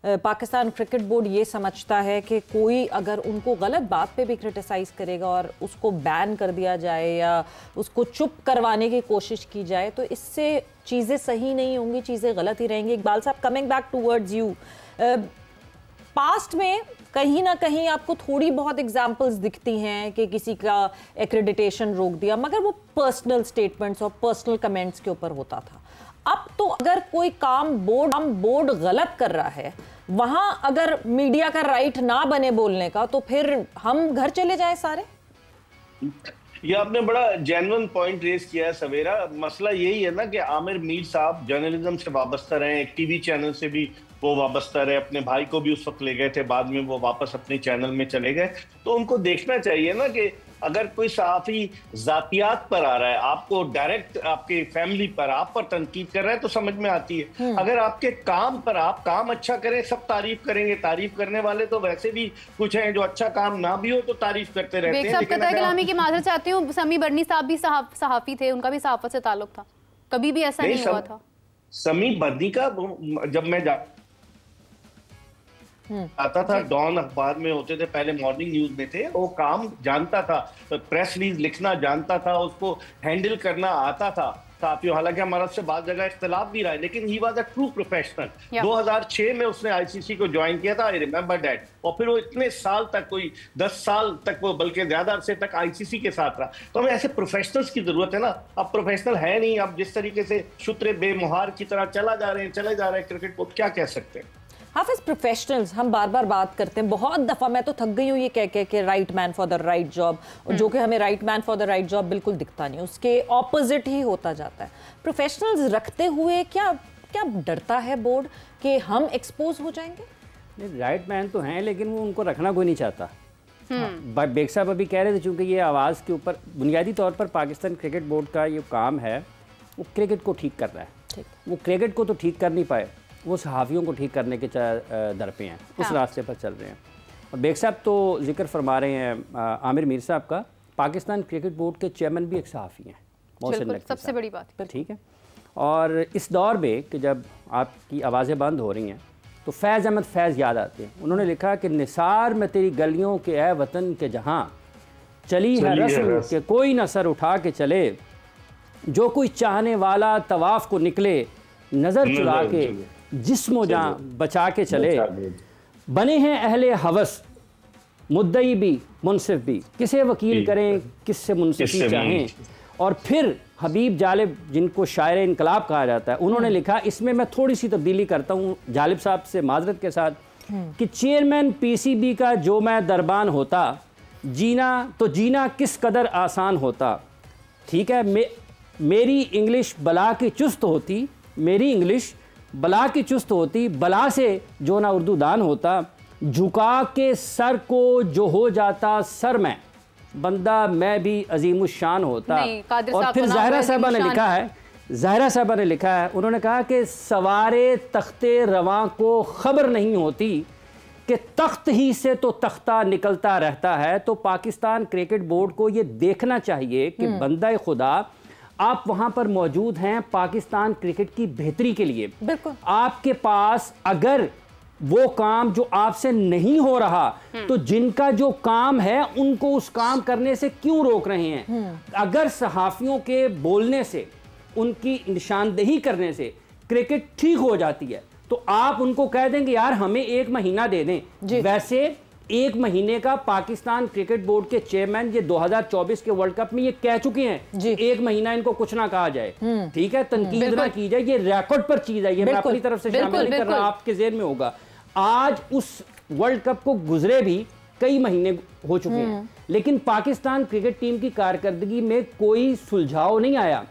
Pakistan cricket board ये समझता है कि कोई अगर उनको गलत बात पे भी क्रिटिसाइज करेगा और उसको बैन कर दिया जाए या उसको चुप करवाने की कोशिश की जाए तो इससे चीज़ें सही नहीं होंगी, चीज़ें गलत ही रहेंगी। इकबाल साहब, coming back towards you, past में कहीं ना कहीं आपको थोड़ी बहुत एग्जाम्पल्स दिखती हैं कि किसी का एक्रेडिटेशन रोक दिया, मगर वो पर्सनल स्टेटमेंट्स और पर्सनल कमेंट्स के ऊपर होता था। अब तो अगर कोई काम बोर्ड गलत कर रहा है, वहां अगर मीडिया का राइट ना बने बोलने का, तो फिर हम घर चले जाएं सारे। ये आपने बड़ा जेन्युइन पॉइंट रेज किया है सवेरा। मसला यही है ना कि आमिर मीर साहब जर्नलिज्म से वाबस्ता रहे, एक टीवी चैनल से भी वो वाबस्ता रहे, अपने भाई को भी उस वक्त ले गए थे, बाद में वो वापस अपने चैनल में चले गए। तो उनको देखना चाहिए ना कि अगर कोई सहाफी जातियात पर आ रहा है, आपको डायरेक्ट आपके फैमिली पर, आप पर तनकीद कर रहा है तो समझ में आती है। अगर आपके काम पर, आप काम अच्छा करें, सब तारीफ करेंगे। तारीफ करने वाले तो वैसे भी कुछ हैं जो अच्छा काम ना भी हो तो तारीफ करते रहते हैं। लेकिन कलामी की माजरत चाहती हूँ, समी बर्नी साहब भी सहाफी थे, उनका भी सहाफत से ताल्लुक था, कभी भी ऐसा नहीं हुआ था। समी बर्नी का जब मैं आता था, डॉन अखबार में होते थे, पहले मॉर्निंग न्यूज में थे, वो काम जानता था, प्रेस रिलीज लिखना जानता था, उसको हैंडल करना आता था साथियों। हालांकि हमारा उससे बाद जगह इख्तिलाफ भी रहा है, लेकिन he was a true professional. 2006 में उसने आईसीसी को ज्वाइन किया था, आई रिमेंबर दैट। और फिर वो इतने साल तक, कोई 10 साल तक, वो बल्कि ज्यादा अरसे तक आईसीसी के साथ रहा। तो हमें ऐसे प्रोफेशनल्स की जरूरत है ना। अब प्रोफेशनल है नहीं, अब जिस तरीके से शुत्रे बेमुहार की तरह चले जा रहे हैं क्रिकेट को, क्या कह सकते हैं। हाफिज, प्रोफेशनल्स हम बार बार बात करते हैं, बहुत दफ़ा मैं तो थक गई हूँ ये कह के right man for the right job, जो कि हमें right man for the right job बिल्कुल दिखता नहीं, उसके ऑपोजिट ही होता जाता है। प्रोफेशनल्स रखते हुए क्या क्या डरता है बोर्ड कि हम एक्सपोज हो जाएंगे? नहीं, राइट मैन तो हैं, लेकिन वो उनको रखना कोई नहीं चाहता। बेग साहब अभी कह रहे थे, चूँकि ये आवाज़ के ऊपर बुनियादी तौर पर पाकिस्तान क्रिकेट बोर्ड का ये काम है, वो क्रिकेट को ठीक कर रहा है। वो क्रिकेट को तो ठीक कर नहीं पाए, वो सहाफ़ियों को ठीक करने के दर पे हैं, उस रास्ते पर चल रहे हैं। और बेग साहब तो जिक्र फरमा रहे हैं आमिर मीर साहब का, पाकिस्तान क्रिकेट बोर्ड के चेयरमैन भी एक सहाफ़ी हैं, सबसे बड़ी बात, ठीक है। और इस दौर में कि जब आपकी आवाज़ें बंद हो रही हैं तो फैज़ अहमद फैज़ याद आते हैं। उन्होंने लिखा कि निसार में तेरी गलियों के ए वतन के जहाँ चली है रस्म के कोई न सर उठा के चले, जो कोई चाहने वाला तवाफ़ को निकले नज़र चुरा के जिस्मो जान बचा के चले, बने हैं अहले हवस मुद्दई भी मुनसिफ भी, किसे वकील करें किससे मुनसिफी चाहें। और फिर हबीब जालिब, जिनको शायर इनकलाब कहा जाता है, उन्होंने लिखा, इसमें मैं थोड़ी सी तब्दीली करता हूँ जालिब साहब से माजरत के साथ, कि चेयरमैन पीसीबी का जो मैं दरबान होता, जीना किस कदर आसान होता। ठीक है, मेरी इंग्लिश बला की चुस्त होती, मेरी इंग्लिश बला की चुस्त होती, बला से जो ना उर्दू दान होता, झुका के सर को जो हो जाता सर में, बंदा मैं भी अजीमुशान होता। और फिर ज़ाहिरा साहबा ने लिखा है, उन्होंने कहा कि सवारे तख्ते रवां को खबर नहीं होती कि तख्त ही से तो तख्ता निकलता रहता है। तो पाकिस्तान क्रिकेट बोर्ड को ये देखना चाहिए कि बंदा खुदा आप वहां पर मौजूद हैं पाकिस्तान क्रिकेट की बेहतरी के लिए। बिल्कुल, आपके पास अगर वो काम जो आपसे नहीं हो रहा, तो जिनका जो काम है उनको उस काम करने से क्यों रोक रहे हैं? अगर सहाफियों के बोलने से, उनकी निशानदेही करने से क्रिकेट ठीक हो जाती है, तो आप उनको कह देंगे यार हमें 1 महीना दे दें। वैसे 1 महीने का पाकिस्तान क्रिकेट बोर्ड के चेयरमैन ये 2024 के वर्ल्ड कप में ये कह चुके हैं, 1 महीना इनको कुछ ना कहा जाए, ठीक है, तनकीद ना की जाए, ये रिकॉर्ड पर चीज है, ये मैं अपनी तरफ से शामिल नहीं कर रहा, आपके ज़हन में होगा। आज उस वर्ल्ड कप को गुजरे भी कई महीने हो चुके हैं, लेकिन पाकिस्तान क्रिकेट टीम की कारकर्दगी में कोई सुलझाव नहीं आया।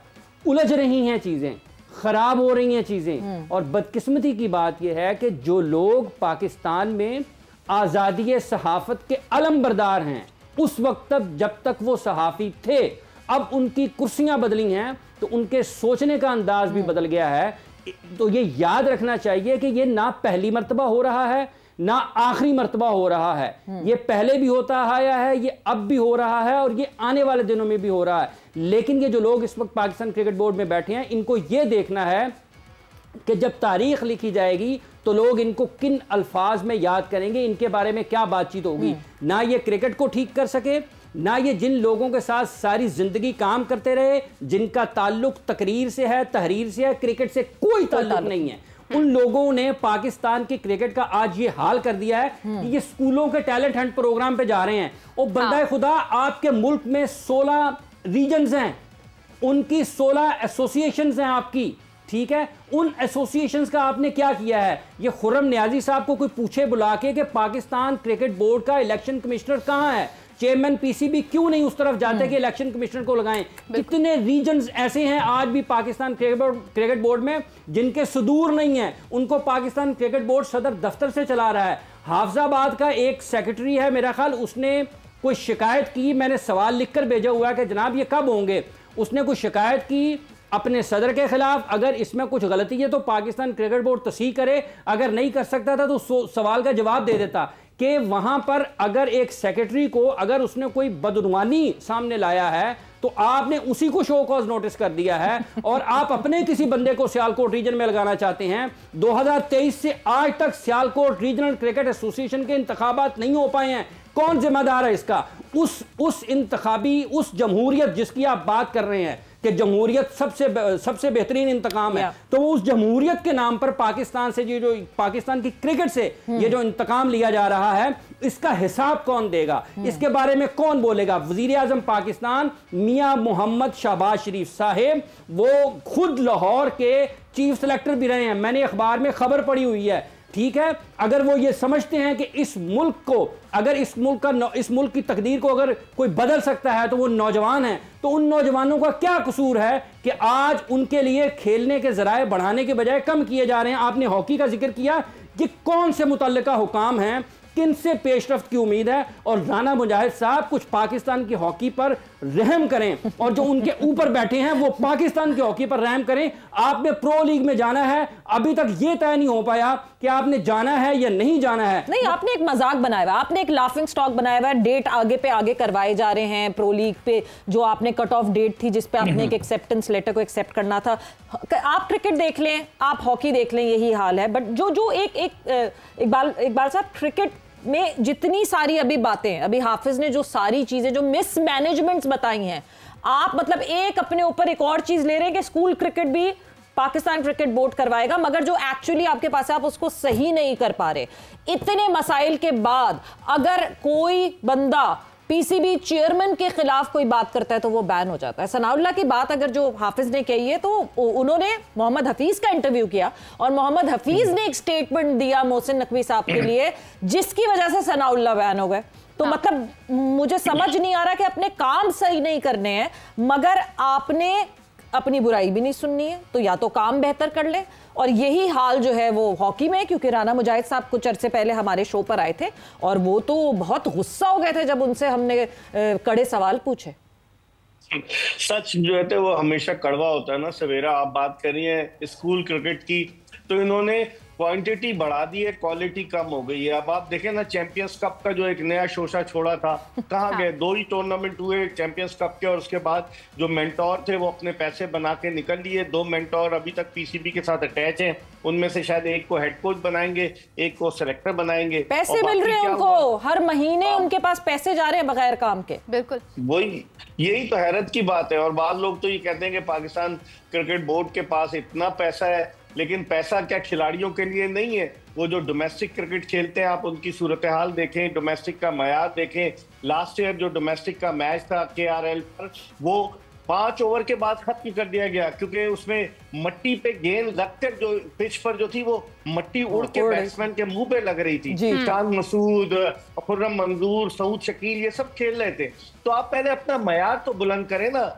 उलझ रही हैं चीजें, खराब हो रही हैं चीजें। और बदकिस्मती की बात यह है कि जो लोग पाकिस्तान में आज़ादी सहाफ़त के अलमबरदार हैं, उस वक्त तक जब तक वो सहाफ़ी थे, अब उनकी कुर्सियां बदली हैं तो उनके सोचने का अंदाज भी बदल गया है। तो ये याद रखना चाहिए कि ये ना पहली मर्तबा हो रहा है ना आखिरी मर्तबा हो रहा है, ये पहले भी होता आया है, ये अब भी हो रहा है और ये आने वाले दिनों में भी हो रहा है। लेकिन ये जो लोग इस वक्त पाकिस्तान क्रिकेट बोर्ड में बैठे हैं, इनको ये देखना है कि जब तारीख लिखी जाएगी तो लोग इनको किन अल्फाज में याद करेंगे, इनके बारे में क्या बातचीत होगी। ना ये क्रिकेट को ठीक कर सके, ना ये जिन लोगों के साथ सारी जिंदगी काम करते रहे, जिनका ताल्लुक तकरीर से है, तहरीर से है, क्रिकेट से कोई ताल्लुक नहीं है, उन लोगों ने पाकिस्तान की क्रिकेट का आज ये हाल कर दिया है कि ये स्कूलों के टैलेंट हंट प्रोग्राम पे जा रहे हैं। और बंदा खुदा, आपके मुल्क में 16 रीजन्स हैं, उनकी 16 एसोसिएशंस हैं आपकी, ठीक है। उन एसोसिएशंस का आपने क्या किया है? ये खुर्रम नियाजी साहब को कोई पूछे बुला के कि पाकिस्तान क्रिकेट बोर्ड का इलेक्शन कमिश्नर कहां है, चेयरमैन पीसीबी क्यों नहीं उस तरफ जाते कि इलेक्शन कमिश्नर को लगाएं? कितने रीजन्स ऐसे हैं आज भी पाकिस्तान क्रिकेट बोर्ड में जिनके सुदूर नहीं है, उनको पाकिस्तान क्रिकेट बोर्ड सदर दफ्तर से चला रहा है। हाफिजाबाद का एक सेक्रेटरी है मेरा ख्याल, उसने कोई शिकायत की, मैंने सवाल लिखकर भेजा हुआ है कि जनाब ये कब होंगे। उसने कोई शिकायत की अपने सदर के खिलाफ, अगर इसमें कुछ गलती है तो पाकिस्तान क्रिकेट बोर्ड तस्हीह करे, अगर नहीं कर सकता था तो सवाल का जवाब दे देता कि वहां पर अगर एक सेक्रेटरी को अगर उसने कोई बदनुमानी सामने लाया है तो आपने उसी को शो कॉज नोटिस कर दिया है और आप अपने किसी बंदे को सियालकोट रीजन में लगाना चाहते हैं। 2023 से आज तक सियालकोट रीजनल क्रिकेट एसोसिएशन के इंतखाबात नहीं हो पाए हैं। कौन जिम्मेदार है इसका? उस इंतखाबी, उस जमहूरियत जिसकी आप बात कर रहे हैं कि जमहूरियत सबसे बेहतरीन इंतकाम है, तो वो उस जमहूरियत के नाम पर पाकिस्तान से ये जो पाकिस्तान की क्रिकेट से ये जो इंतकाम लिया जा रहा है, इसका हिसाब कौन देगा? इसके बारे में कौन बोलेगा? वजीर आजम पाकिस्तान मियां मोहम्मद शहबाज शरीफ साहेब, वो खुद लाहौर के चीफ सेलेक्टर भी रहे हैं, मैंने अखबार में खबर पड़ी हुई है, ठीक है। अगर वो ये समझते हैं कि इस मुल्क को, अगर इस मुल्क की तकदीर को अगर कोई बदल सकता है तो वो नौजवान हैं, तो उन नौजवानों का क्या कसूर है कि आज उनके लिए खेलने के जराए बढ़ाने के बजाय कम किए जा रहे हैं? आपने हॉकी का जिक्र किया, ये कौन से मुतल्लिका हुकाम हैं, किन से पेशरफ्त की उम्मीद है? और राना मुजाहिद साहब कुछ पाकिस्तान की हॉकी पर रहम करें, और जो उनके ऊपर बैठे हैं वो पाकिस्तान की हॉकी पर रहम करें। आपने प्रो लीग में जाना है, अभी तक ये तय नहीं हो पाया कि आपने जाना है या नहीं जाना है। नहीं, आपने एक मजाक बनाया हुआ, आपने एक लाफिंग स्टॉक बनाया हुआ है, डेट आगे पे आगे करवाए जा रहे हैं प्रो लीग पे, जो आपने कट ऑफ डेट थी जिस पे आपने एक एक्सेप्टेंस लेटर को एक्सेप्ट करना था। आप क्रिकेट देख लें, आप हॉकी देख लें, यही हाल है। बट जो इकबाल साहब, क्रिकेट में जितनी सारी अभी बातें, अभी हाफिज ने जो सारी चीजें, जो मिसमैनेजमेंट्स बताई हैं, आप मतलब एक अपने ऊपर एक और चीज ले रहे हैं कि स्कूल क्रिकेट भी पाकिस्तान क्रिकेट बोर्ड करवाएगा, मगर जो एक्चुअली आपके पास है आप उसको सही नहीं कर पा रहे। इतने मसाइल के बाद अगर कोई बंदा पीसीबी चेयरमैन के खिलाफ कोई बात करता है तो वो बैन हो जाता है। सनाउल्लाह की बात अगर जो हाफिज ने कही है, तो उन्होंने मोहम्मद हफीज का इंटरव्यू किया और मोहम्मद हफीज ने एक स्टेटमेंट दिया मोहसिन नकवी साहब के लिए, जिसकी वजह से सनाउल्लाह बैन हो गए। तो मतलब मुझे समझ नहीं आ रहा कि अपने काम सही नहीं करने हैं, मगर आपने अपनी बुराई भी नहीं सुननी है, तो या तो काम बेहतर कर ले। और यही हाल जो है वो हॉकी में, क्योंकि राना मुजाहिद साहब कुछ अरसे पहले हमारे शो पर आए थे और वो तो बहुत गुस्सा हो गए थे जब उनसे हमने कड़े सवाल पूछे। सच जो है वो हमेशा कड़वा होता है ना। सवेरा, आप बात कर रही हैं स्कूल क्रिकेट की, तो इन्होंने क्वांटिटी बढ़ा दी है, क्वालिटी कम हो गई है। अब आप देखें ना, चैंपियंस कप का जो एक नया शोशा छोड़ा था, कहाँ गए? 2 ही टूर्नामेंट हुए चैंपियंस कप के, और उसके बाद जो मेंटोर थे वो अपने पैसे बना के निकल लिए। 2 मेंटोर अभी तक पीसीबी के साथ अटैच हैं, उनमें से शायद एक को हेड कोच बनाएंगे, एक को सेलेक्टर बनाएंगे। पैसे मिल रहे हैं उनको, हर महीने उनके पास पैसे जा रहे हैं बगैर काम के। बिल्कुल, यही तो हैरत की बात है। और बाद लोग तो ये कहते हैं कि पाकिस्तान क्रिकेट बोर्ड के पास इतना पैसा है, लेकिन पैसा क्या खिलाड़ियों के लिए नहीं है? वो जो डोमेस्टिक क्रिकेट खेलते हैं, आप उनकी सूरत हाल देखें, डोमेस्टिक का मयार देखें। लास्ट ईयर जो डोमेस्टिक का मैच था KRL पर, वो 5 ओवर के बाद खत्म कर दिया गया, क्योंकि उसमें मट्टी पे गेंद लगकर जो पिच पर जो थी वो मट्टी उड़ के बैट्समैन के मुंह पे लग रही थी। शान मसूद, खुर्रम मंजूर, सऊद शकील, ये सब खेल रहे थे। तो आप पहले अपना मयार तो बुलंद करें ना।